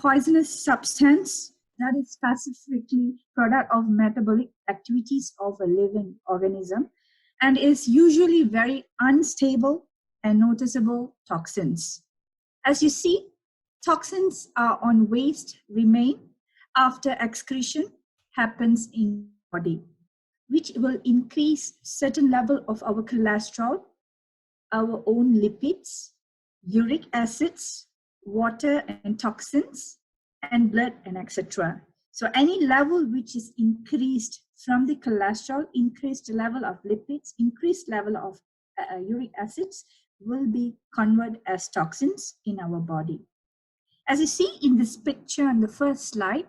poisonous substance that is specifically product of metabolic activities of a living organism and is usually very unstable and noticeable toxins. As you see, toxins are on waste remain after excretion happens in the body, which will increase certain level of our cholesterol, our own lipids, uric acids, water and toxins, and blood and etc. So any level which is increased from the cholesterol, increased level of lipids, increased level of uric acids will be converted as toxins in our body. As you see in this picture on the first slide,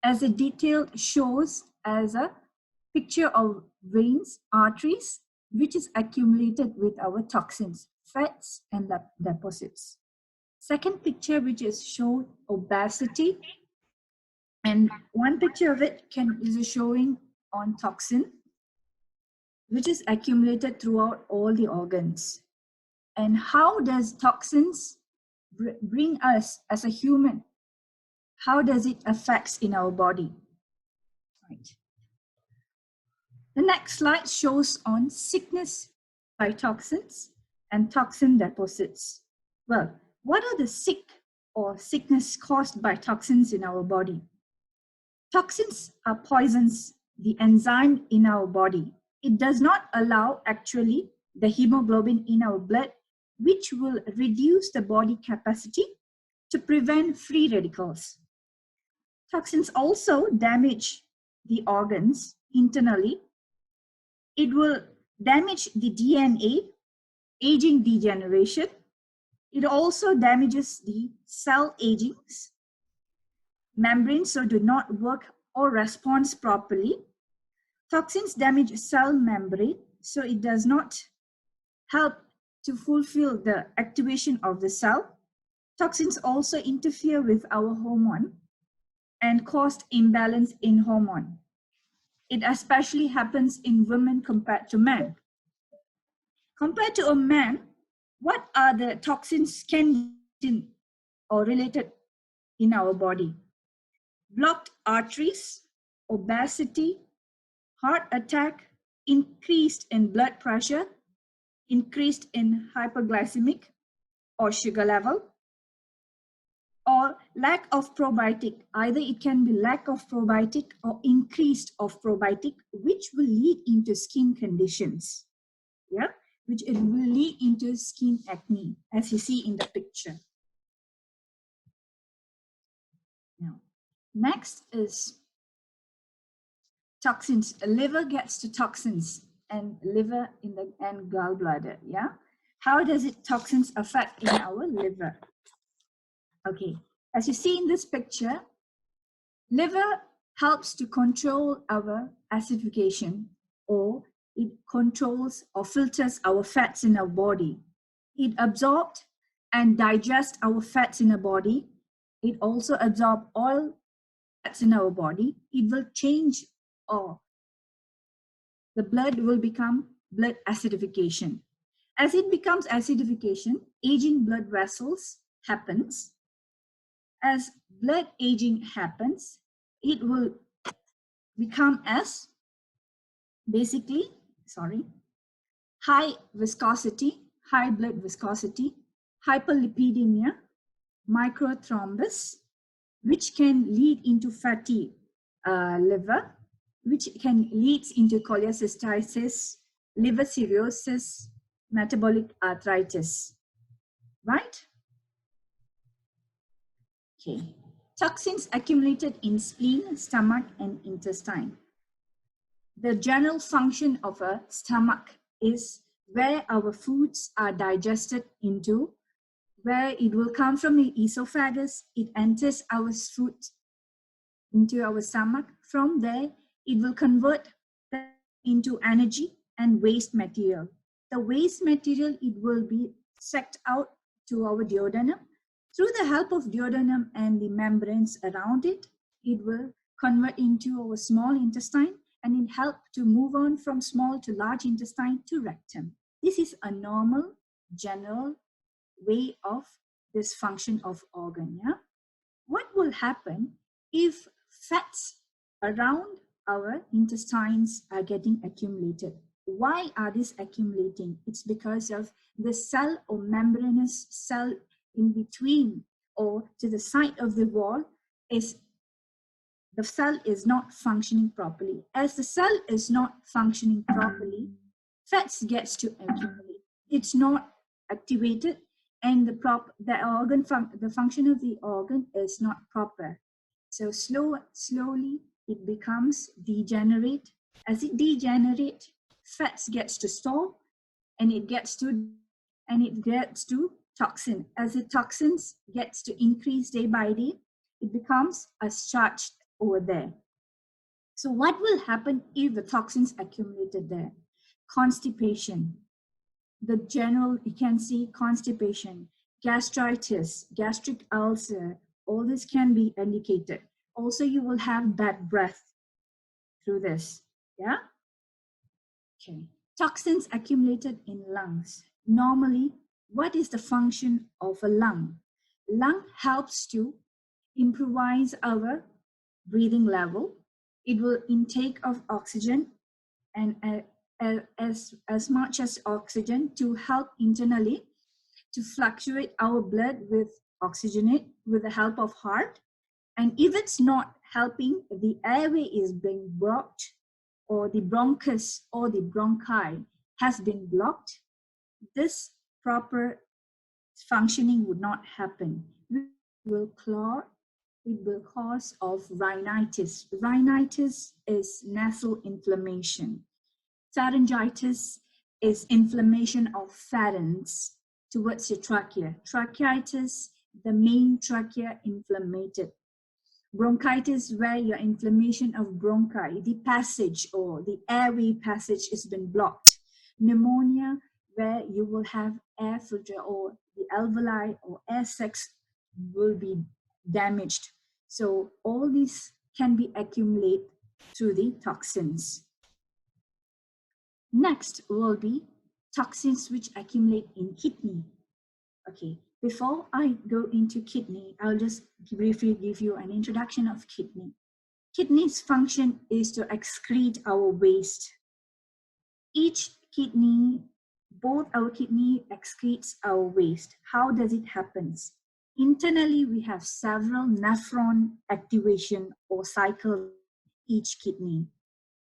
as a detail shows as a picture of veins, arteries, which is accumulated with our toxins, fats and deposits. Second picture, which is shown obesity, and one picture of it is showing on toxin, which is accumulated throughout all the organs. And how does toxins bring us as a human? How does it affect in our body? Right. The next slide shows on sickness by toxins and toxin deposits. Well, what are the sickness caused by toxins in our body? Toxins are poisons, the enzyme in our body. It does not allow actually the hemoglobin in our blood, which will reduce the body capacity to prevent free radicals. Toxins also damage the organs internally. It will damage the DNA, aging degeneration. It also damages the cell agings, membranes so do not work or respond properly. Toxins damage cell membrane, so it does not help to fulfill the activation of the cell. Toxins also interfere with our hormone and cause imbalance in hormone. It especially happens in women compared to men. Compared to a man, what are the toxins can be or related in our body? Blocked arteries, obesity, heart attack, increased in blood pressure, increased in hyperglycemic or sugar level, or lack of probiotic. Either it can be lack of probiotic or increased of probiotic, which will lead into skin conditions. Yeah, which it will lead into skin acne, as you see in the picture. Now, next is toxins. Liver gets to toxins and liver and gallbladder. Yeah, how does it toxins affect in our liver? Okay, as you see in this picture, liver helps to control our acidification, or it controls or filters our fats in our body. It absorbs and digests our fats in our body. It also absorbs all fats in our body. It will change, or the blood will become blood acidification. As it becomes acidification, aging blood vessels happens. As blood aging happens, it will become as basically, high viscosity, high blood viscosity, hyperlipidemia, microthrombus, which can lead into fatty liver, which can lead into cholecystitis, liver cirrhosis, metabolic arthritis, right? Okay. Toxins accumulated in spleen, stomach, and intestine. The general function of a stomach is where our foods are digested into, where it will come from the esophagus, it enters our food into our stomach. From there, it will convert into energy and waste material. The waste material, it will be sucked out to our duodenum. Through the help of duodenum and the membranes around it, it will convert into our small intestine, and it helps to move on from small to large intestine to rectum. This is a normal, general way of this function of organ. Yeah? What will will happen if fats around our intestines are getting accumulated? Why are these accumulating? It's because of the cell or membranous cell in between or to the side of the wall is the cell is not functioning properly. As the cell is not functioning properly, fats gets to accumulate. It's not activated, and the function of the organ is not proper. So slowly it becomes degenerate. As it degenerate, fats gets to store, and it gets to toxin. As the toxins gets to increase day by day, it becomes a starch over there. So what will happen if the toxins accumulated there? Constipation. The general, you can see constipation, gastritis, gastric ulcer, all this can be indicated. Also, you will have bad breath through this. Yeah? Okay. Toxins accumulated in lungs. Normally, what is the function of a lung? Lung helps to improvise our breathing level. It will intake of oxygen and as much as oxygen to help internally to fluctuate our blood with oxygenate with the help of heart. And if it's not helping, the airway is being blocked, or the bronchus or the bronchi has been blocked, this proper functioning would not happen. It will cause of rhinitis. Rhinitis is nasal inflammation. Pharyngitis is inflammation of pharynx towards your trachea. Tracheitis, the main trachea inflamed. Bronchitis, where your inflammation of bronchi, the passage or the airway passage has been blocked. Pneumonia, where you will have air filter or the alveoli or air sacs will be damaged. So all these can be accumulated through the toxins. Next will be toxins which accumulate in kidney. Okay, before I go into kidney, I'll just briefly give you an introduction of kidney. Kidney's function is to excrete our waste. Each kidney, both our kidney excretes our waste. How does it happen? Internally, we have several nephron activation or cycle each kidney.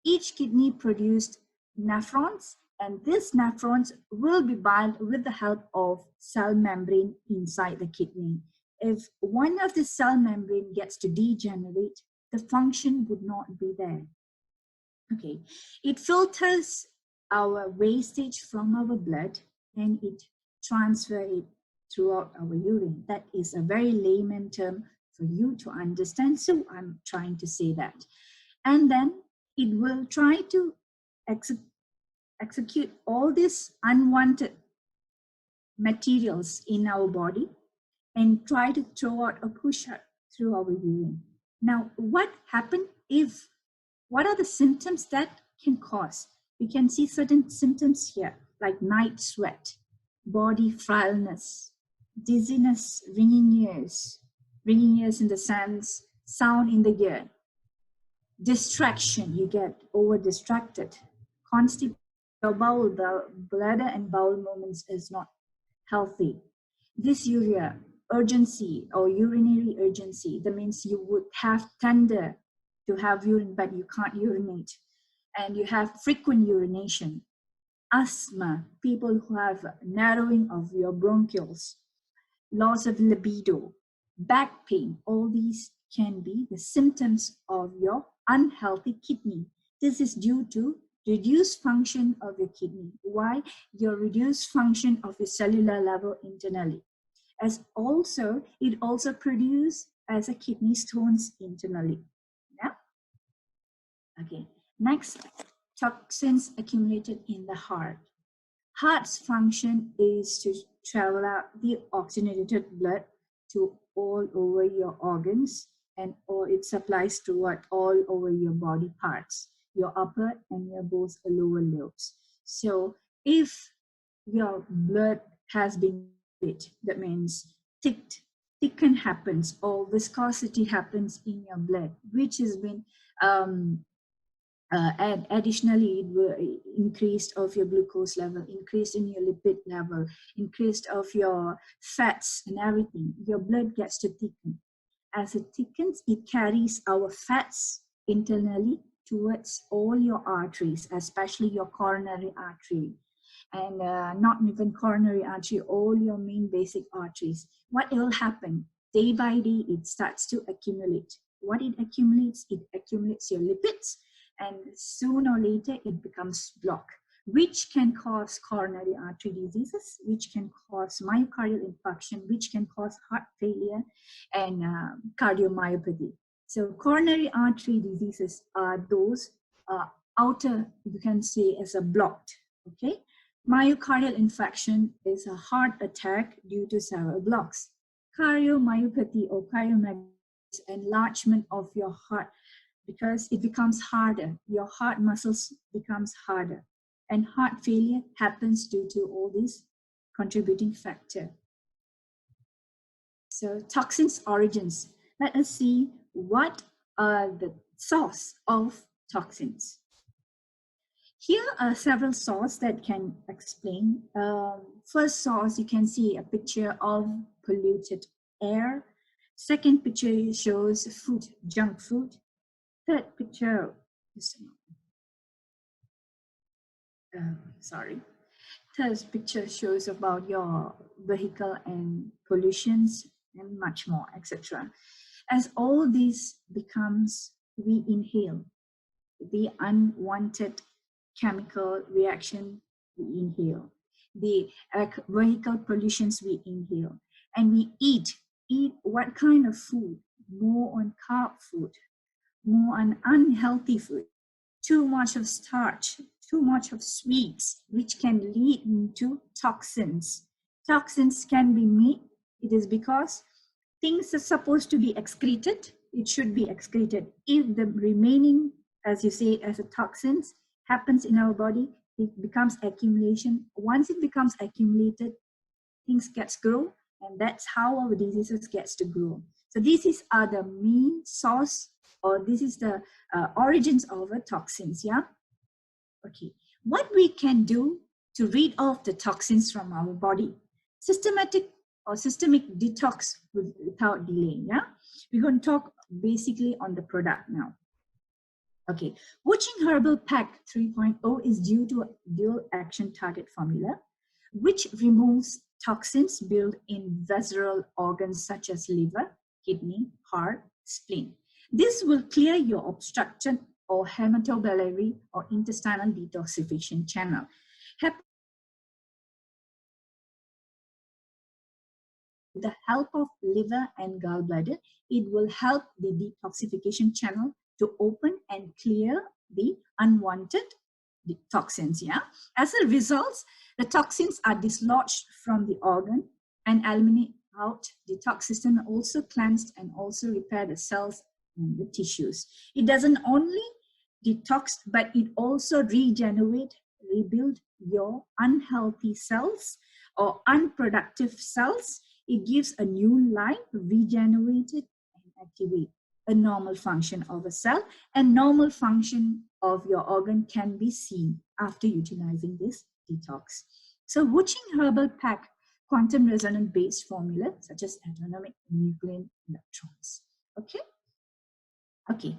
Each kidney produced nephrons, and these nephrons will be bound with the help of cell membrane inside the kidney. If one of the cell membrane gets to degenerate, the function would not be there. Okay, it filters our wastage from our blood and it transfers it throughout our urine. That is a very layman term for you to understand, so I'm trying to say that. And then it will try to execute all these unwanted materials in our body and try to throw out or push out through our urine. Now, what are the symptoms that can cause? We can see certain symptoms here, like night sweat, body frailness, dizziness, ringing ears in the sense, sound in the ear, distraction, you get over distracted, constipation, your bladder and bowel movements is not healthy, dysuria, urgency or urinary urgency, that means you would have tender to have urine but you can't urinate, and you have frequent urination, asthma, people who have narrowing of your bronchioles, loss of libido, back pain, all these can be the symptoms of your unhealthy kidney. This is due to reduced function of your kidney. Why? Your reduced function of your cellular level internally. It also produces as a kidney stones internally. Yeah. Okay. Next, toxins accumulated in the heart. Heart's function is to travel out the oxygenated blood to all over your organs, and or it supplies to what all over your body parts, your upper and your both lower lobes. So if your blood has been lit, that means thick thicken happens or viscosity happens in your blood, which has been and additionally, it will increase of your glucose level, increase in your lipid level, increase of your fats and everything. Your blood gets to thicken. As it thickens, it carries our fats internally towards all your arteries, especially your coronary artery. And not even coronary artery, all your main basic arteries. What will happen? Day by day, it starts to accumulate. What it accumulates your lipids, and sooner or later it becomes blocked, which can cause coronary artery diseases, which can cause myocardial infarction, which can cause heart failure and cardiomyopathy. So coronary artery diseases are those outer, you can say, as a blocked, okay? Myocardial infarction is a heart attack due to several blocks. Cardiomyopathy or cardiomyopathy is enlargement of your heart because it becomes harder. Your heart muscles becomes harder. And heart failure happens due to all these contributing factor. So toxins origins. Let us see what are the source of toxins. Here are several sources that can explain. First source, you can see a picture of polluted air. Second picture shows food, junk food. Third picture, Third picture shows about your vehicle and pollutions and much more, etc. As all this becomes, we inhale the unwanted chemical reaction, we inhale the vehicle pollutions, we inhale, and we eat what kind of food? More on carb food, more on unhealthy food, too much of starch, too much of sweets, which can lead to toxins. Toxins can be made, it is because things are supposed to be excreted, it should be excreted. If the remaining, as you say, as a toxins happens in our body, it becomes accumulation. Once it becomes accumulated, things gets grow, and that's how our diseases gets to grow. So these are the main source, or this is the origins of toxins, yeah? Okay, what we can do to rid off the toxins from our body? Systemic detox without delay, yeah? We're going to talk basically on the product now. Okay, Wuching Herbal Pack 3.0 is due to a dual action target formula, which removes toxins built in visceral organs such as liver, kidney, heart, spleen. This will clear your obstructed or hematobiliary or intestinal detoxification channel. With the help of liver and gallbladder, it will help the detoxification channel to open and clear the unwanted toxins. Yeah. As a result, the toxins are dislodged from the organ and eliminate out. The detox system also cleansed and also repair the cells and the tissues. It doesn't only detox, but it also regenerate, rebuild your unhealthy cells or unproductive cells. It gives a new life, regenerated and activate a normal function of a cell, and normal function of your organ can be seen after utilizing this detox. So Wuching Herbal Pack quantum resonance based formula such as atomic nuclear electrons. Okay. Okay.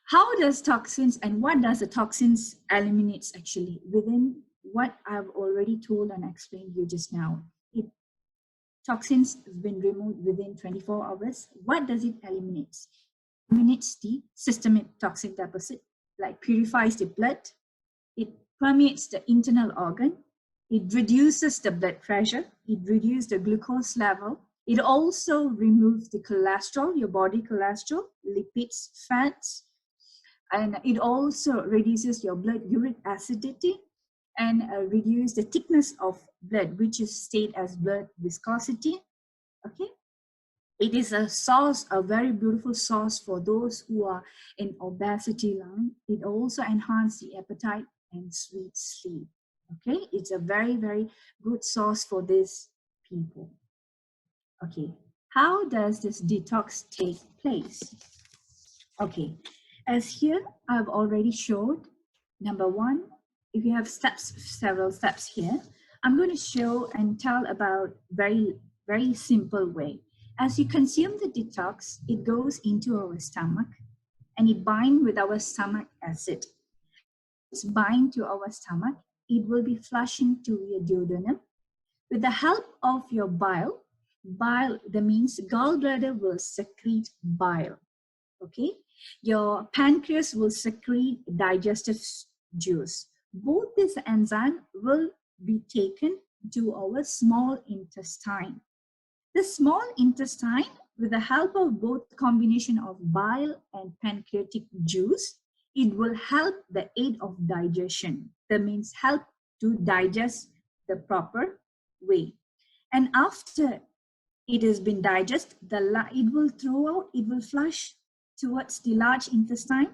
How does toxins and what does the toxins eliminates actually within what I've already told and explained you just now? Toxins have been removed within 24 hours. What does it eliminate? It eliminates the systemic toxic deposit, like purifies the blood. It permeates the internal organ. It reduces the blood pressure. It reduces the glucose level. It also removes the cholesterol, your body cholesterol, lipids, fats, and it also reduces your blood uric acidity and reduce the thickness of blood, which is stated as blood viscosity. Okay, it is a source, a very beautiful source for those who are in obesity line. It also enhances the appetite and sweet sleep. Okay, it's a very, very good source for these people. Okay, How does this detox take place? Okay, as here I've already showed, number one, if you have steps, several steps here, I'm going to show and tell about very simple way. As you consume the detox, it goes into our stomach and it binds with our stomach acid. Once it's bind to our stomach, it will be flushing to your duodenum. With the help of your bile, that means gallbladder will secrete bile. Okay, your pancreas will secrete digestive juice. Both this enzyme will be taken to our small intestine. The small intestine, with the help of both combination of bile and pancreatic juice, it will help the aid of digestion. That means help to digest the proper way. And after it has been digested, it will throw out, it will flush towards the large intestine.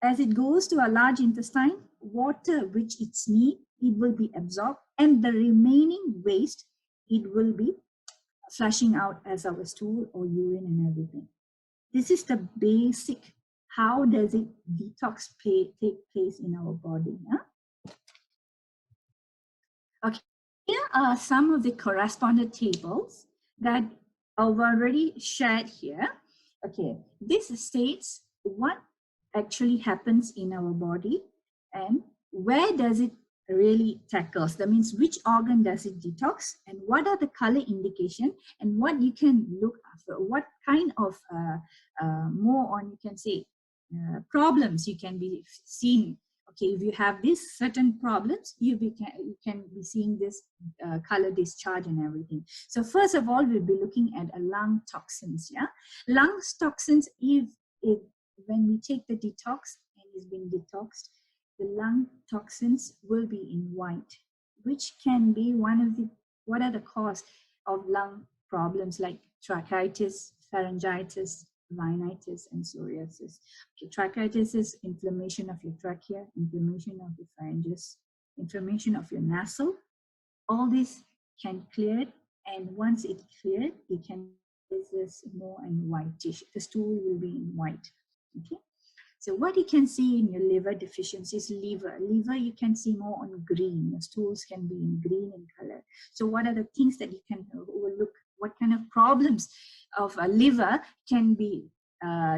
As it goes to a large intestine, water which it's need, it will be absorbed, and the remaining waste, it will be flushing out as our stool or urine and everything. This is the basic, how does it detox take place in our body. Yeah? Okay, here are some of the corresponding tables that I've already shared here. Okay, this states what actually happens in our body and where does it really tackles. That means which organ does it detox and what are the color indication and what you can look after, what kind of more on, you can say, problems you can be seeing. Okay, if you have these certain problems, you can be seeing this color discharge and everything. So first of all, we'll be looking at lung toxins. Yeah, lung toxins, if when we take the detox and it's been detoxed, the lung toxins will be in white, which can be one of the, what are the cause of lung problems like tracheitis, pharyngitis, rhinitis, and psoriasis. Okay, tracheitis is inflammation of your trachea, inflammation of your pharynx, inflammation of your nasal. All this can clear it, and once it cleared, it can this more in white tissue. The stool will be in white. Okay. So what you can see in your liver deficiencies, liver you can see more on green. Your stools can be in green in color. So what are the things that you can overlook? What kind of problems of a liver can be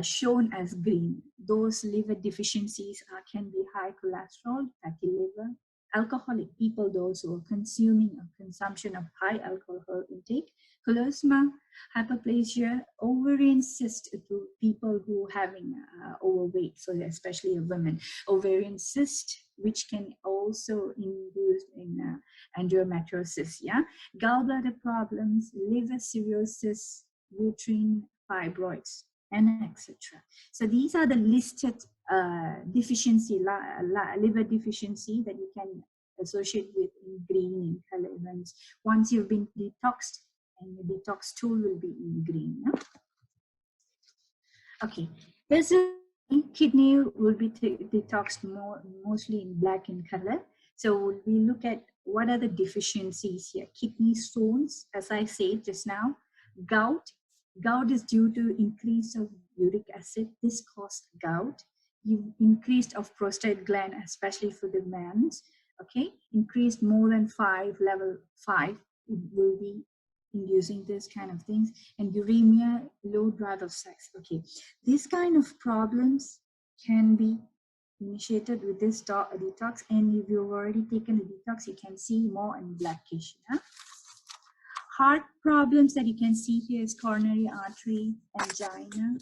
shown as green? Those liver deficiencies can be high cholesterol, fatty liver, alcoholic people, those who are consuming a consumption of high alcohol intake, cholesma, hyperplasia, ovarian cyst to people who are having overweight, so especially women, ovarian cyst, which can also induce in endometriosis, yeah, gallbladder problems, liver cirrhosis, uterine fibroids, and etc. So these are the listed deficiency, liver deficiency that you can associate with in green in color events. Once you've been detoxed, and the detox tool will be in green. Yeah? Okay, there's a kidney will be detoxed mostly in black in color. So we look at what are the deficiencies here. Kidney stones, as I said just now, gout. Gout is due to increase of uric acid. This causes gout. Increased of prostate gland, especially for the men. Okay, increased more than 5, level 5, it will be inducing this kind of things. And uremia, low drive of sex. Okay, these kind of problems can be initiated with this detox, and if you've already taken the detox, you can see more in blackish. Yeah? Heart problems that you can see here is coronary artery, angina,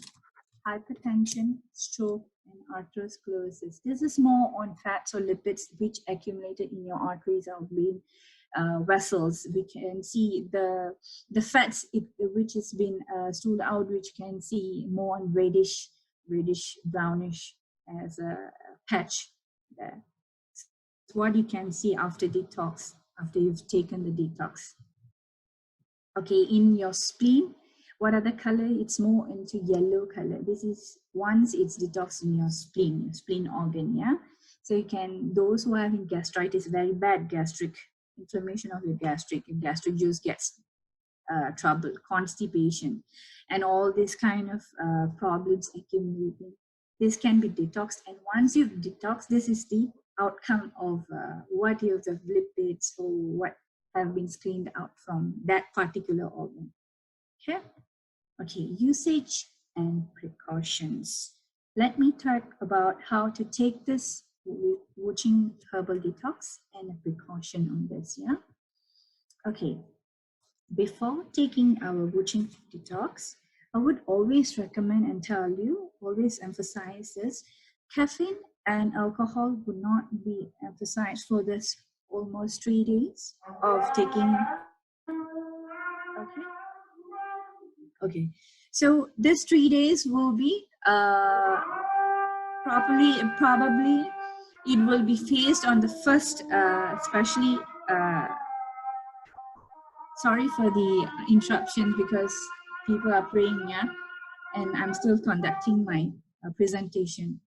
hypertension, stroke, and arteriosclerosis. This is more on fats or lipids which accumulated in your arteries or vein vessels. We can see the fats which has been stooled out, which can see more on reddish brownish as a patch there. It's what you can see after detox, after you've taken the detox. Okay, in your spleen, what are the color? It's more into yellow color. This is once it's detoxed in your spleen organ, yeah? So you can, those who are having gastritis, very bad gastric, inflammation of your gastric juice gets trouble, constipation, and all this kind of problems accumulating. This can be detoxed, and once you've detoxed, this is the outcome of what you have lipids or what have been screened out from that particular organ. Okay. Okay, usage and precautions. Let me talk about how to take this watching herbal detox and a precaution on this. Yeah. Okay. Before taking our watching detox, I would always recommend and tell you, always emphasize this: caffeine and alcohol would not be emphasized for this almost 3 days of taking. Okay. Okay, so this 3 days will be probably it will be phased on the first, especially. Sorry for the interruption because people are praying, yeah, and I'm still conducting my presentation.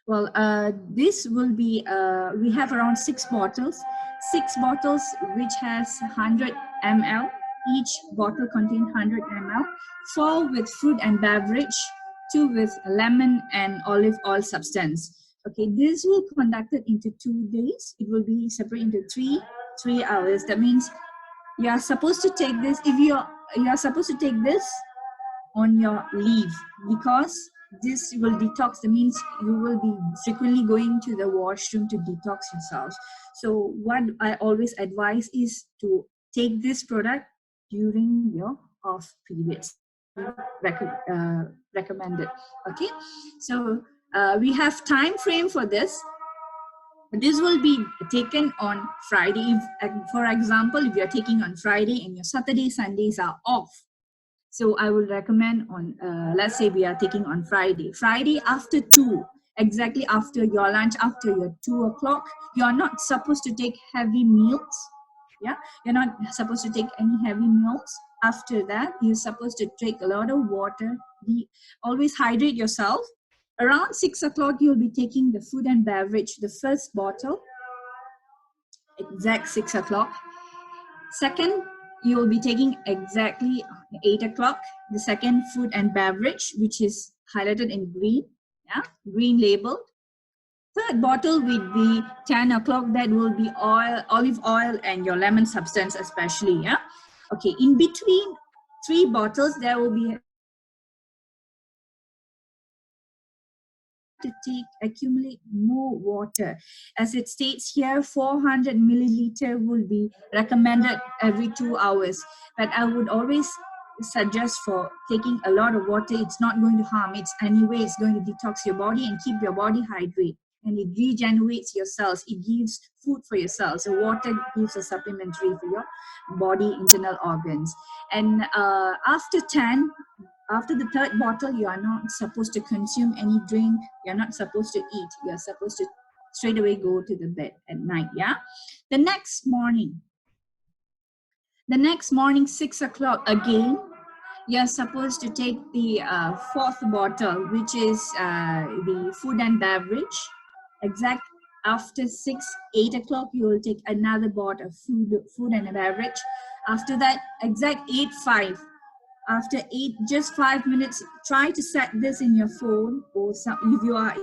Well, this will be, we have around 6 bottles which has 100 ml. Each bottle contains 100 ml, 4 with fruit and beverage, 2 with lemon and olive oil substance. Okay, this will be conducted into 2 days. It will be separated into three hours. That means you are supposed to take this, if you are supposed to take this on your leave, because this will detox. That means you will be frequently going to the washroom to detox yourself. So what I always advise is to take this product during your off periods. Recommended. Okay, so we have time frame for this. This will be taken on Friday. If, for example, if you're taking on Friday and your Saturday, Sundays are off, so I will recommend on, let's say we are taking on Friday after 2, exactly after your lunch, after your 2 o'clock. You're not supposed to take heavy meals. Yeah, you're not supposed to take any heavy meals. After that, you're supposed to take a lot of water. Always hydrate yourself. Around 6 o'clock, you'll be taking the food and beverage, the first bottle, exact 6 o'clock. Second, you will be taking exactly 8 o'clock, the second food and beverage, which is highlighted in green, yeah, green label. Third bottle will be 10 o'clock, that will be oil, olive oil and your lemon substance especially, yeah. Okay, in between 3 bottles, there will be to accumulate more water. As it states here, 400 milliliter will be recommended every 2 hours. But I would always suggest for taking a lot of water. It's not going to harm. It's anyway, it's going to detox your body and keep your body hydrated. And it regenerates your cells. It gives food for your cells. So water gives a supplementary for your body internal organs. And after the third bottle, you are not supposed to consume any drink. You're not supposed to eat. You're supposed to straight away go to the bed at night. Yeah. The next morning, 6 o'clock again, you're supposed to take the fourth bottle, which is the food and beverage. Exact after 8 o'clock, you will take another bottle of food and beverage. After that, exact 8:05. After 8, just 5 minutes, try to set this in your phone, or if you are,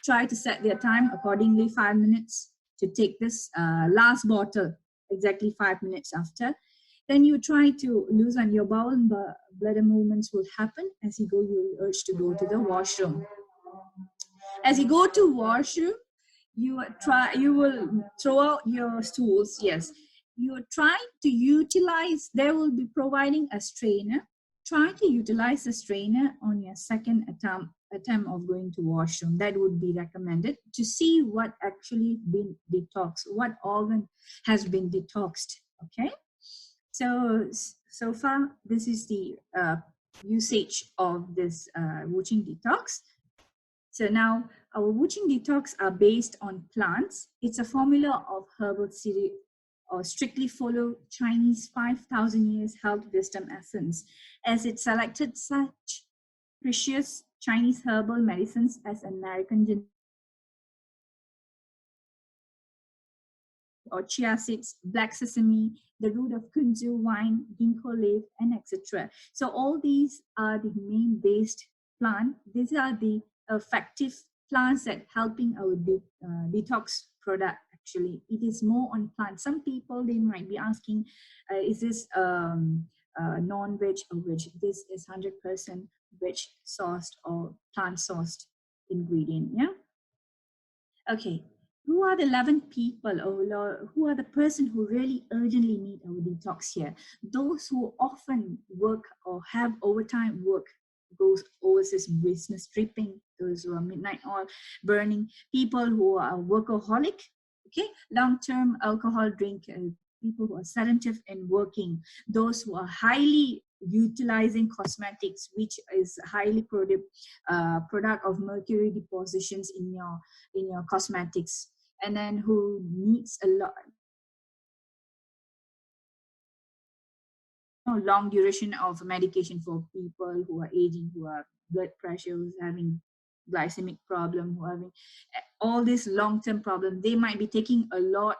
try to set their time accordingly, 5 minutes to take this last bottle, exactly 5 minutes after. Then you try to loosen your bowel, and bladder movements will happen. As you go, you will urge to go to the washroom. As you go to washroom, you will throw out your stools. Yes, you try to utilize, they will be providing a strainer. Try to utilize the strainer on your second attempt of going to washroom. That would be recommended to see what actually been detoxed, what organ has been detoxed. Okay, so far this is the usage of this watching detox. So now our watching detox are based on plants. It's a formula of herbal series, or strictly follow Chinese 5,000 years health wisdom essence, as it selected such precious Chinese herbal medicines as American or chia seeds, black sesame, the root of kunzu wine, ginkgo leaf, and etc. So all these are the main based plant. These are the effective plants that helping our detox product. Actually, it is more on plants. Some people, they might be asking, is this non-veg or veg? This is 100% veg sourced or plant sourced ingredient. Yeah. Okay. Who are the 11 people, or who are the person who really urgently need our detox here? Those who often work or have overtime work, goes overseas business tripping, those who are midnight oil burning, people who are workaholic, okay, long-term alcohol drink, people who are sedative and working, those who are highly utilizing cosmetics, which is highly product of mercury depositions in your cosmetics, and then who needs a lot long duration of medication for people who are aging, who are blood pressure, who's having glycemic problem, who are having all this long-term problem. They might be taking a lot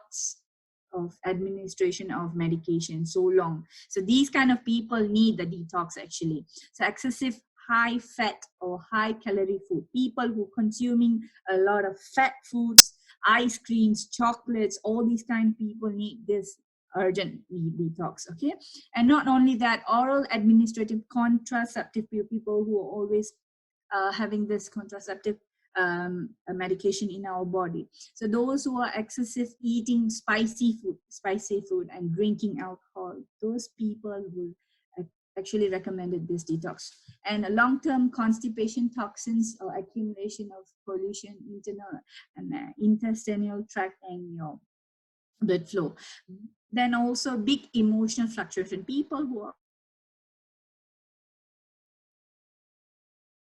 of administration of medication so long. So these kind of people need the detox actually. So excessive high fat or high calorie food, people who consuming a lot of fat foods, ice creams, chocolates, all these kind of people need this urgent detox. Okay. And not only that, oral administrative contraceptive people who are always having this contraceptive medication in our body. So those who are excessive eating spicy food and drinking alcohol, those people will actually recommended this detox. And long-term constipation, toxins or accumulation of pollution, internal and intestinal tract and your blood flow. Then also big emotional fluctuation, people who are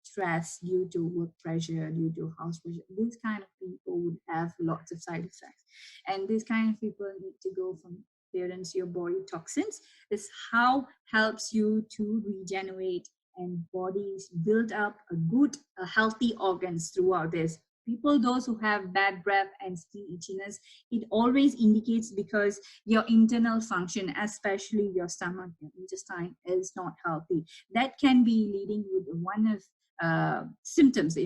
stress due to work pressure, due to house pressure, these kind of people would have lots of side effects. And these kind of people need to go from clearance your body toxins. This how helps you to regenerate and bodies build up a healthy organs throughout this. People, those who have bad breath and skin itchiness, it always indicates because your internal function, especially your stomach, your intestine, is not healthy. That can be leading with one of symptoms.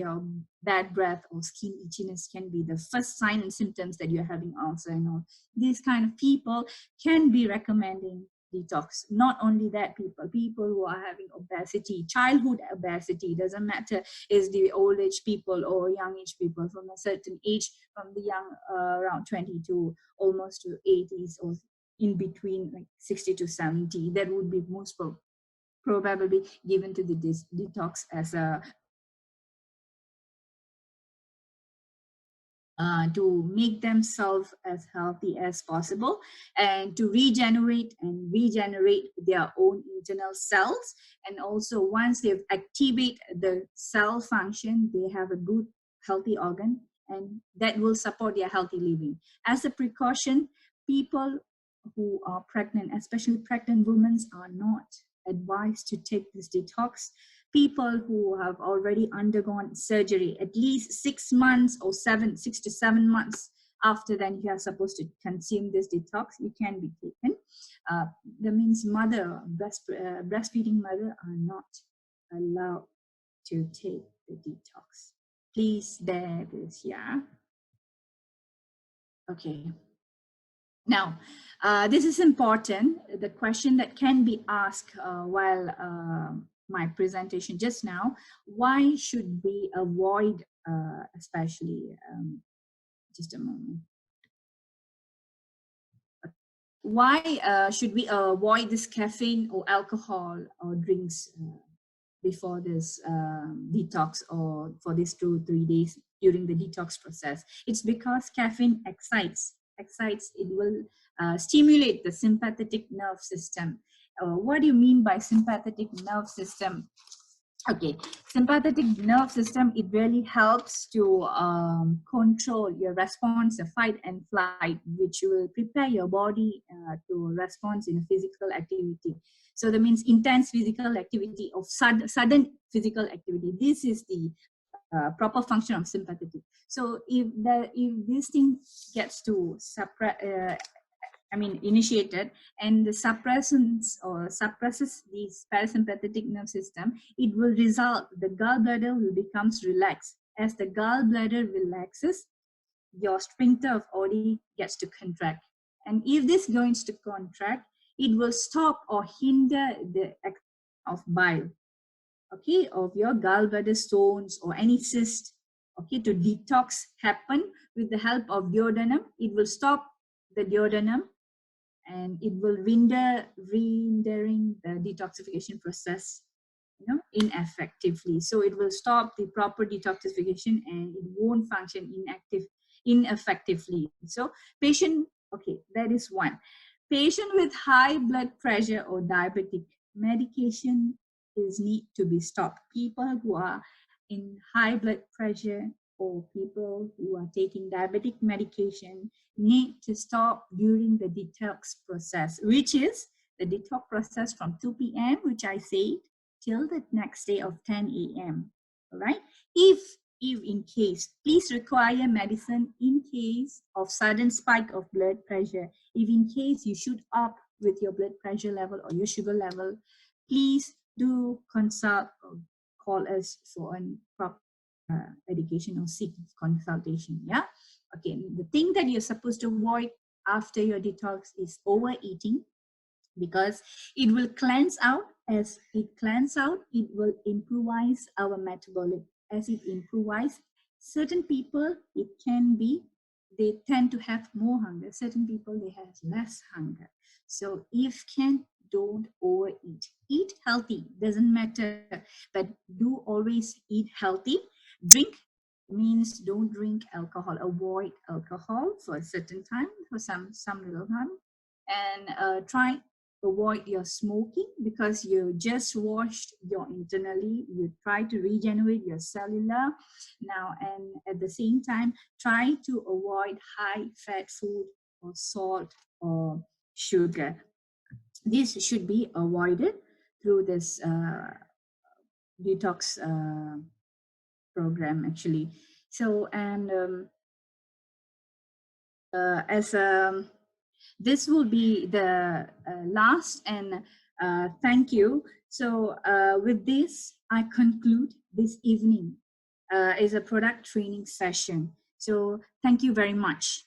Bad breath or skin itchiness can be the first sign and symptoms that you're having ulcer and all. These kind of people can be recommending detox. Not only that, people who are having obesity, childhood obesity, doesn't matter is the old age people or young age people, from a certain age, from the young around 20 to almost to 80s, or in between like 60 to 70, that would be most probably given to the detox as a to make themselves as healthy as possible and to regenerate their own internal cells. And also once they've activate the cell function, they have a good healthy organ, and that will support their healthy living. As a precaution, people who are pregnant, especially pregnant women, are not advised to take this detox. People who have already undergone surgery, at least 6 months or 6 to 7 months after then, you are supposed to consume this detox, you can be taken. That means breastfeeding mother are not allowed to take the detox. Please bear this, yeah? Okay. Now, this is important. The question that can be asked while my presentation just now: why should we avoid, especially, just a moment. Why should we avoid this caffeine or alcohol or drinks before this detox, or for these 2-3 days during the detox process? It's because caffeine excites, it will stimulate the sympathetic nerve system. What do you mean by sympathetic nerve system? Okay, sympathetic nerve system, it really helps to control your response, the fight and flight, which will prepare your body to respond in a physical activity. So that means intense physical activity, of sudden physical activity. This is the proper function of sympathetic. So if this thing gets to initiated, and the suppresses the parasympathetic nerve system, it will result, the gallbladder will becomes relaxed. As the gallbladder relaxes, your sphincter of Oddi gets to contract. And if this going to contract, it will stop or hinder the of bile, okay, of your gallbladder stones or any cyst, okay, to detox happen with the help of duodenum. It will stop the duodenum, and it will rendering the detoxification process, ineffectively. So it will stop the proper detoxification, and it won't function ineffectively. So patient, okay, that is one. Patient with high blood pressure or diabetic, medication is need to be stopped. People who are in high blood pressure or people who are taking diabetic medication need to stop during the detox process, which is the detox process from 2 p.m., which I say, till the next day of 10 a.m. All right. If in case, please require medicine in case of sudden spike of blood pressure. If in case you shoot up with your blood pressure level or your sugar level, please do consult or call us for a proper education or seek consultation. Yeah. Okay. The thing that you're supposed to avoid after your detox is overeating, because it will cleanse out. As it cleanse out, it will improvise our metabolic. As it improvises, certain people, it can be, they tend to have more hunger. Certain people, they have less hunger. So if can, don't overeat. Eat healthy, doesn't matter, but do always eat healthy. Drink means don't drink alcohol. Avoid alcohol for a certain time, for some little time, and try avoid your smoking, because you just washed your internally. You try to regenerate your cellular now, and at the same time try to avoid high fat food or salt or sugar. This should be avoided through this detox program, actually. So, and as this will be the last, and thank you. So with this, I conclude this evening is a product training session. So thank you very much.